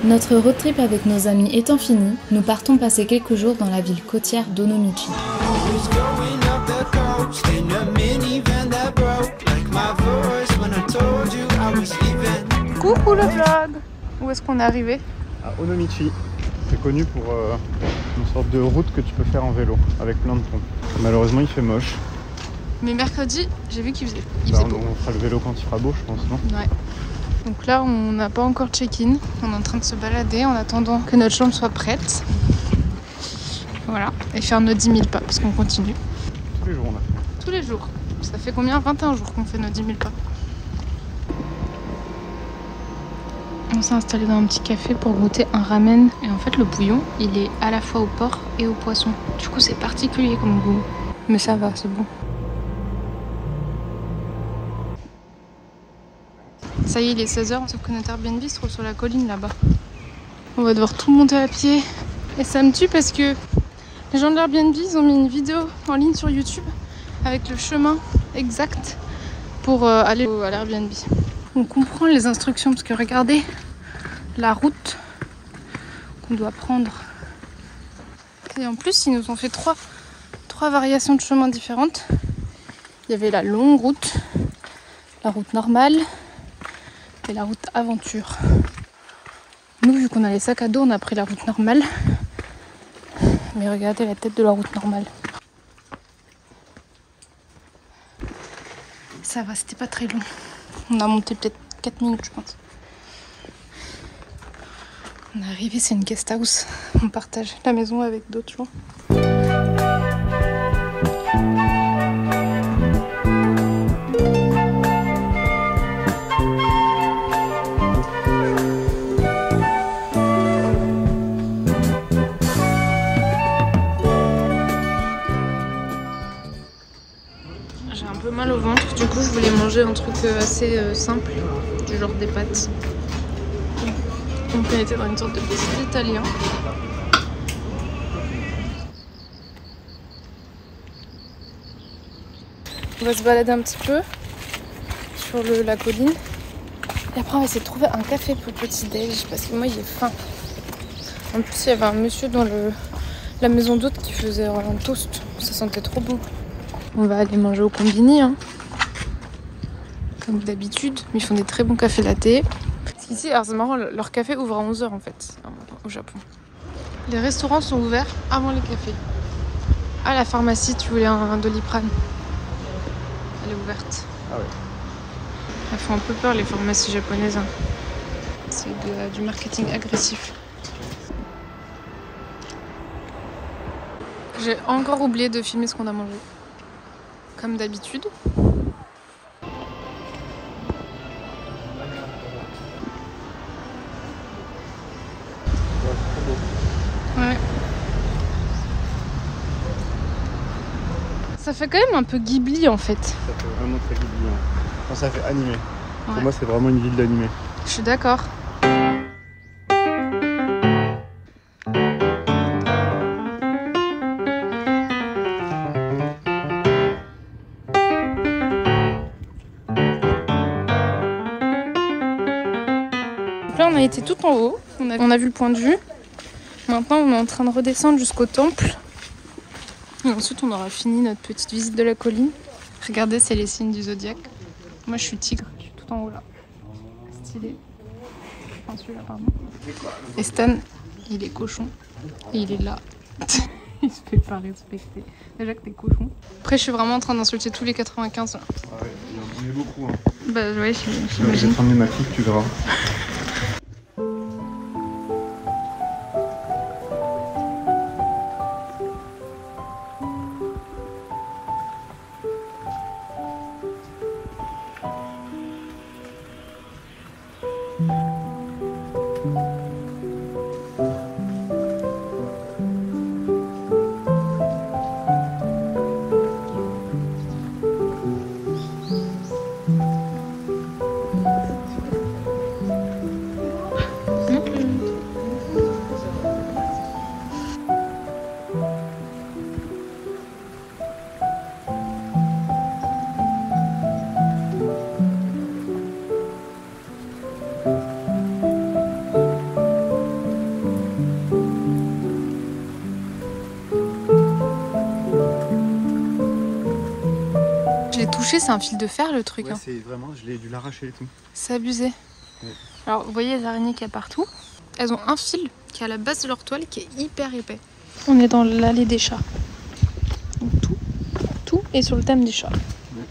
Notre road trip avec nos amis étant fini, nous partons passer quelques jours dans la ville côtière d'Onomichi. Coucou le vlog! Où est-ce qu'on est arrivé? À Onomichi. C'est connu pour une sorte de route que tu peux faire en vélo, avec plein de ponts. Malheureusement il fait moche. Mais mercredi, j'ai vu qu'il faisait, beau. On fera le vélo quand il fera beau, je pense, non? Ouais. Donc là, on n'a pas encore check-in. On est en train de se balader en attendant que notre chambre soit prête. Voilà. Et faire nos 10 000 pas, parce qu'on continue. Tous les jours on a fait. Tous les jours. Ça fait combien? 21 jours qu'on fait nos 10 000 pas. On s'est installé dans un petit café pour goûter un ramen. Et en fait, le bouillon, il est à la fois au porc et au poisson. Du coup, c'est particulier comme goût. Mais ça va, c'est bon. Ça y est, il est 16h, sauf que notre Airbnb se trouve sur la colline là-bas. On va devoir tout monter à pied. Et ça me tue parce que les gens de l'Airbnb, ils ont mis une vidéo en ligne sur YouTube avec le chemin exact pour aller à l'Airbnb. On comprend les instructions parce que regardez la route qu'on doit prendre. Et en plus, ils nous ont fait trois variations de chemin différentes. Il y avait la longue route, la route normale et la route aventure. Nous, vu qu'on a les sacs à dos, on a pris la route normale. Mais regardez la tête de la route normale. Ça va, c'était pas très long. On a monté peut-être 4 minutes, je pense. On est arrivé, c'est une guest house. On partage la maison avec d'autres gens. J'ai un peu mal au ventre, du coup je voulais manger un truc assez simple, du genre des pâtes. Donc on était dans une sorte de petit italien. On va se balader un petit peu sur la colline. Et après on va essayer de trouver un café pour petit déj parce que moi j'ai faim. En plus il y avait un monsieur dans la maison d'hôte qui faisait un toast, ça sentait trop bon. On va aller manger au combini, hein. Comme d'habitude, ils font des très bons cafés latte. Parce qu'ici, alors c'est marrant, leur café ouvre à 11h en fait, au Japon. Les restaurants sont ouverts avant les cafés. Ah, la pharmacie, tu voulais un Doliprane. Elle est ouverte. Ah ouais. Elles font un peu peur les pharmacies japonaises, hein. C'est du marketing agressif. J'ai encore oublié de filmer ce qu'on a mangé. Comme d'habitude. Ouais. Ça fait quand même un peu Ghibli en fait. Ça fait vraiment très Ghibli. Hein. Enfin, ça fait animé. Ouais. Pour moi c'est vraiment une ville d'animé. Je suis d'accord. Là on a été tout en haut, on a vu le point de vue. Maintenant on est en train de redescendre jusqu'au temple. Et ensuite on aura fini notre petite visite de la colline. Regardez, c'est les signes du zodiaque. Moi je suis tigre, je suis tout en haut là. Stylé. Enfin celui-là pardon. Et Stan, il est cochon. Et il est là. Il se fait pas respecter. Déjà que t'es cochon. Après je suis vraiment en train d'insulter tous les 95 là. Ah ouais, il y en a beaucoup. Hein. Bah ouais, Je vais te ramener ma fille, tu verras. toucher, c'est un fil de fer le truc. Ouais, hein. c'est vraiment, je l'ai dû l'arracher et tout. C'est abusé. Ouais. Alors, vous voyez les araignées qu'il y a partout. Elles ont un fil qui est à la base de leur toile qui est hyper épais. On est dans l'allée des chats. Donc, tout est sur le thème des chats. Ouais.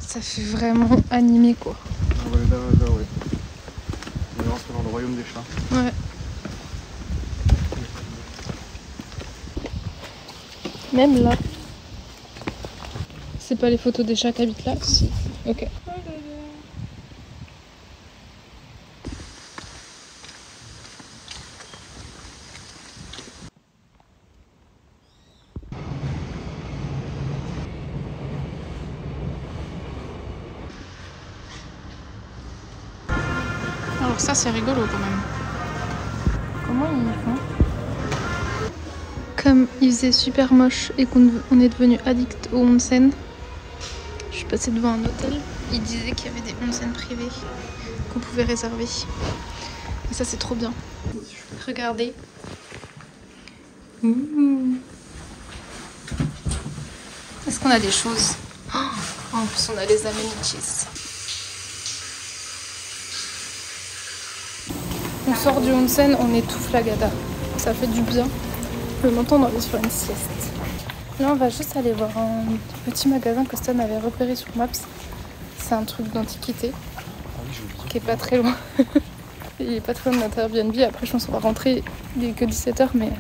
Ça fait vraiment animé quoi. Ah ouais, là, ouais. On est rentré dans le royaume des chats. Ouais. Même là. C'est pas les photos des chats qui habitent là? Si. Ok. Alors ça c'est rigolo quand même. Comment ils font? Comme il faisait super moche et qu'on est devenu addict au onsen, je suis passée devant un hôtel. Il disait qu'il y avait des onsen privés qu'on pouvait réserver. Et ça c'est trop bien. Regardez. Est-ce qu'on a des choses? Oh, en plus on a les amenities. On sort du onsen, on étouffe la gada. Ça fait du bien. Le matin, on a envie de faire une sieste. Là, on va juste aller voir un petit magasin que Stan avait repéré sur Maps. C'est un truc d'antiquité qui est pas très loin. Il est pas très loin de notre Airbnb. Après, je pense qu'on va rentrer. Il est que 17h, mais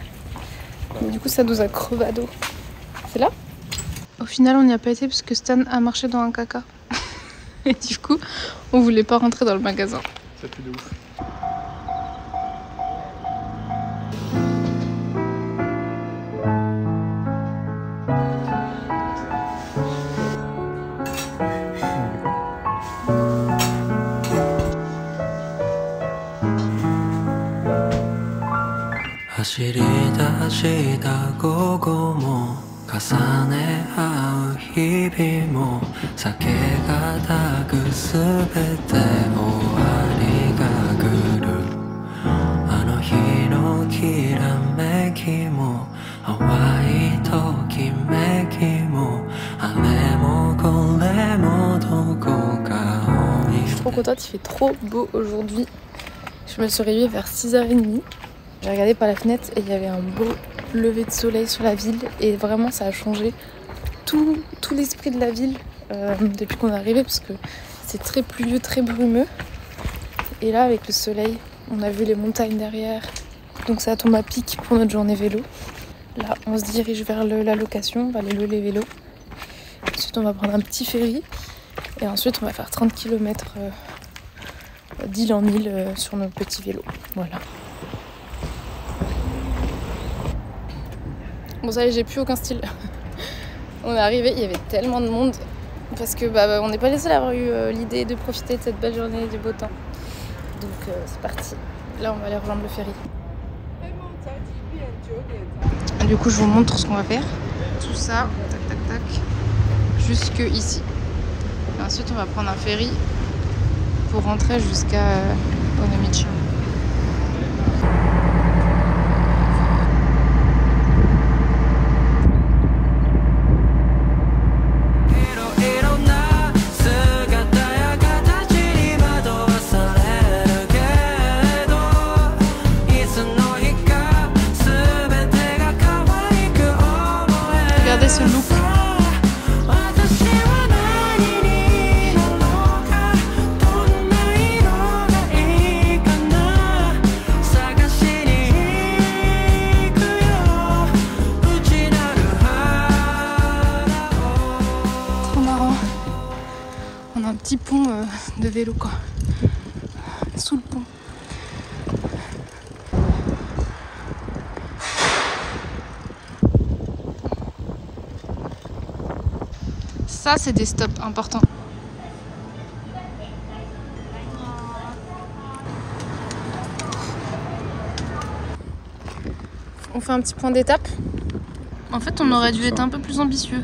du coup, ça nous a crevado. C'est là? Au final, on n'y a pas été parce que Stan a marché dans un caca. Et du coup, on voulait pas rentrer dans le magasin. Ça pue de ouf. Je suis trop contente, il fait trop beau aujourd'hui. Je me suis réveillée vers 6h30. J'ai regardé par la fenêtre et il y avait un beau lever de soleil sur la ville. Et vraiment, ça a changé tout l'esprit de la ville depuis qu'on est arrivé parce que c'est très pluvieux, très brumeux. Et là, avec le soleil, on a vu les montagnes derrière. Donc ça tombe à pic pour notre journée vélo. Là, on se dirige vers la location, on va aller louer les vélos. Ensuite, on va prendre un petit ferry. Et ensuite, on va faire 30 km d'île en île sur nos petits vélos. Voilà. Bon, ça y est, j'ai plus aucun style. On est arrivé, il y avait tellement de monde. Parce que on n'est pas les seuls à avoir eu l'idée de profiter de cette belle journée du beau temps. Donc c'est parti. Là, on va aller rejoindre le ferry. Du coup, je vous montre ce qu'on va faire. Tout ça, tac, tac, tac, jusque ici. Et ensuite, on va prendre un ferry pour rentrer jusqu'à Onomichi. Regardez ce look. Trop marrant. On a un petit pont de vélo quoi. Sous le pont. Ça, c'est des stops importants. On fait un petit point d'étape. En fait, on aurait dû être un peu plus ambitieux.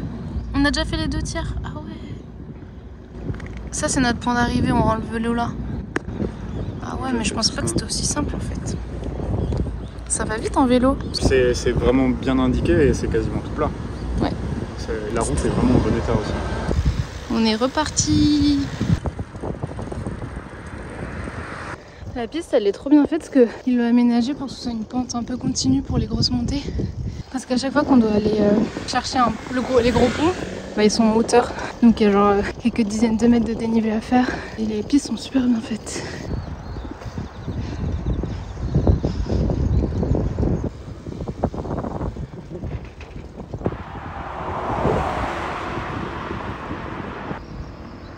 On a déjà fait les 2 tiers. Ah ouais. Ça, c'est notre point d'arrivée. On rend le vélo là. Ah ouais, mais je pense pas que c'était aussi simple en fait. Ça va vite en vélo. C'est vraiment bien indiqué et c'est quasiment tout plat. Ouais. C'est La route est vraiment en bon état aussi. On est reparti. La piste elle est trop bien faite parce qu'ils l'ont aménagée pour que ce soit une pente un peu continue pour les grosses montées. Parce qu'à chaque fois qu'on doit aller chercher les gros ponts, bah, ils sont en hauteur. Donc il y a genre quelques dizaines de mètres de dénivelé à faire. Et les pistes sont super bien faites.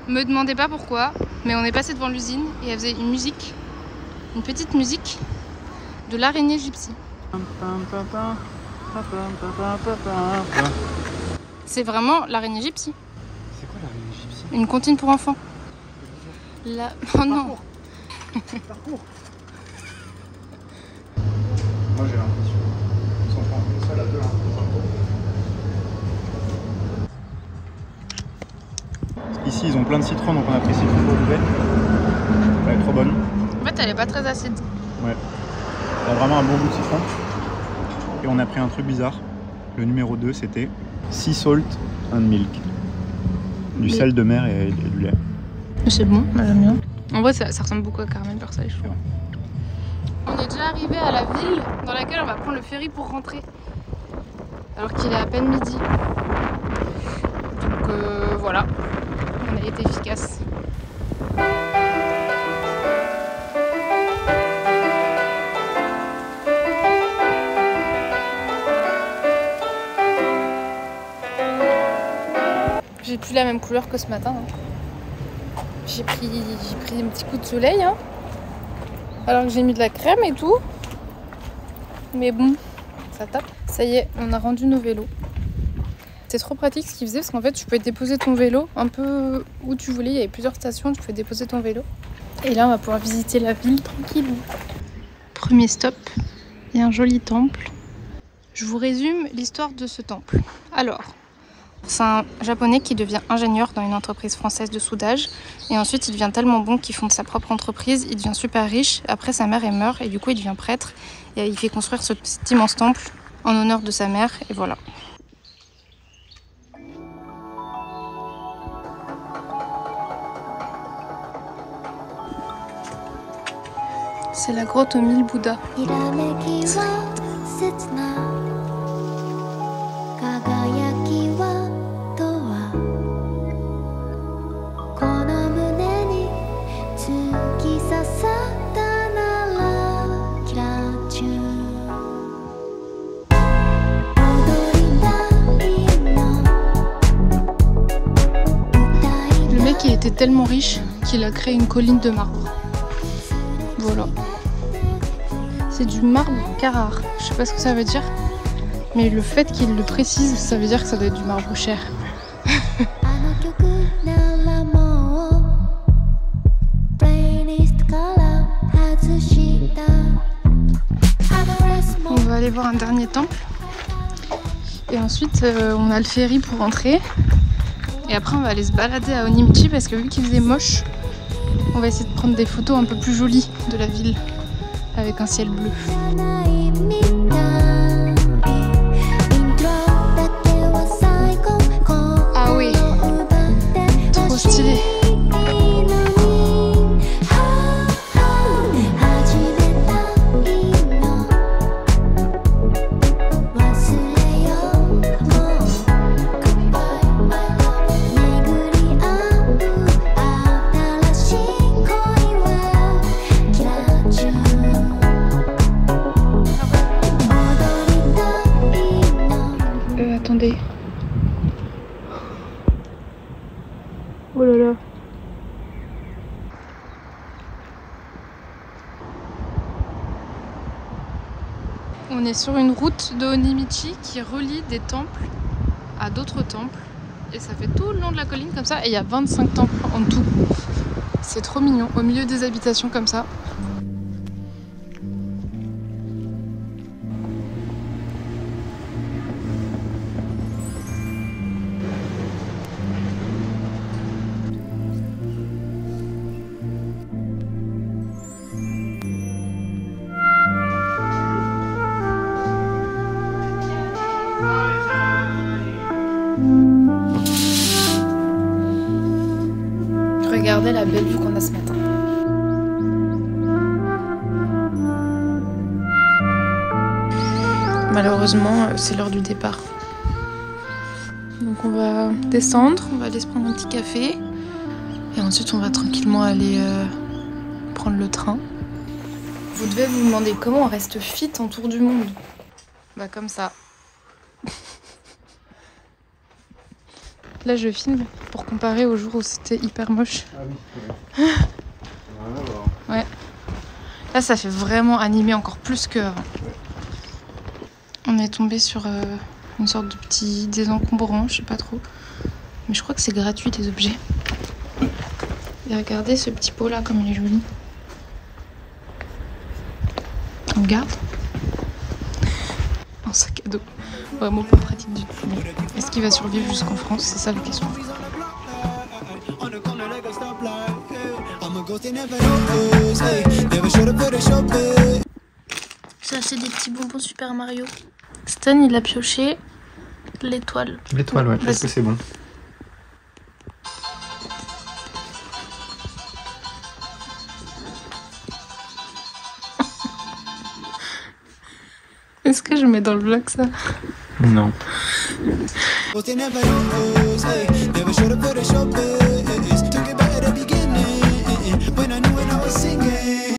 Me demandez pas pourquoi, mais on est passé devant l'usine et elle faisait une musique, une petite musique de l'araignée gypsy. C'est vraiment l'araignée gypsy. C'est quoi l'araignée gypsy? Une comptine pour enfants. La... Oh non. Parcours. Moi j'ai l'impression qu'on s'en prend une seule à deux. Ici ils ont plein de citrons donc on apprécie le fruit rouget. Elle est trop bonne. En fait elle est pas très acide. Ouais. Elle a vraiment un bon goût de citron. Et on a pris un truc bizarre. Le numéro 2 c'était Sea Salt and Milk. Du sel de mer et du lait. C'est bon, moi j'aime bien. En vrai ça ressemble beaucoup à caramel persil je trouve. On est déjà arrivé à la ville dans laquelle on va prendre le ferry pour rentrer. Alors qu'il est à peine midi. Donc voilà, on a été efficace. J'ai plus la même couleur que ce matin. Hein. J'ai pris un petit coup de soleil. Hein. Alors que j'ai mis de la crème et tout. Mais bon, ça tape. Ça y est, on a rendu nos vélos. C'est trop pratique ce qu'ils faisaient parce qu'en fait tu pouvais déposer ton vélo un peu où tu voulais. Il y avait plusieurs stations, tu pouvais déposer ton vélo. Et là on va pouvoir visiter la ville tranquille. Premier stop, il y a un joli temple. Je vous résume l'histoire de ce temple. Alors, c'est un japonais qui devient ingénieur dans une entreprise française de soudage. Et ensuite il devient tellement bon qu'il fonde sa propre entreprise, il devient super riche. Après sa mère meurt et du coup il devient prêtre. Et il fait construire cet immense temple en honneur de sa mère et voilà. C'est la grotte aux 1000 Bouddhas. Le mec il était tellement riche qu'il a créé une colline de marbre. Voilà. C'est du marbre Carrare. Je sais pas ce que ça veut dire, mais le fait qu'il le précise, ça veut dire que ça doit être du marbre cher. On va aller voir un dernier temple. Et ensuite, on a le ferry pour rentrer. Et après, on va aller se balader à Onimichi parce que vu qu'il faisait moche, on va essayer de prendre des photos un peu plus jolies de la ville avec un ciel bleu. Ah oui, trop stylé. Attendez. Oh là là. On est sur une route de Onimichi qui relie des temples à d'autres temples. Et ça fait tout le long de la colline comme ça. Et il y a 25 temples en tout. C'est trop mignon, au milieu des habitations comme ça. Regardez la belle vue qu'on a ce matin. Malheureusement, c'est l'heure du départ. Donc on va descendre, on va aller se prendre un petit café. Et ensuite on va tranquillement aller prendre le train. Vous devez vous demander comment on reste fit en tour du monde. Bah comme ça. Là je filme pour comparer au jour où c'était hyper moche. Ah oui, Ouais. Là ça fait vraiment animé encore plus qu'avant. On est tombé sur une sorte de petit désencombrant, je sais pas trop. Mais je crois que c'est gratuit les objets. Et regardez ce petit pot là comme il est joli. On le garde. Un sac à dos. Vraiment pas pratique du tout. Bon. Est-ce qu'il va survivre jusqu'en France? C'est ça la question. Ça c'est des petits bonbons Super Mario. Stan il a pioché l'étoile. L'étoile, ouais, je pense que c'est bon. Est-ce que je mets dans le vlog ça? Non. Never should have put a show place. Took it back at the beginning when I knew when I was singing.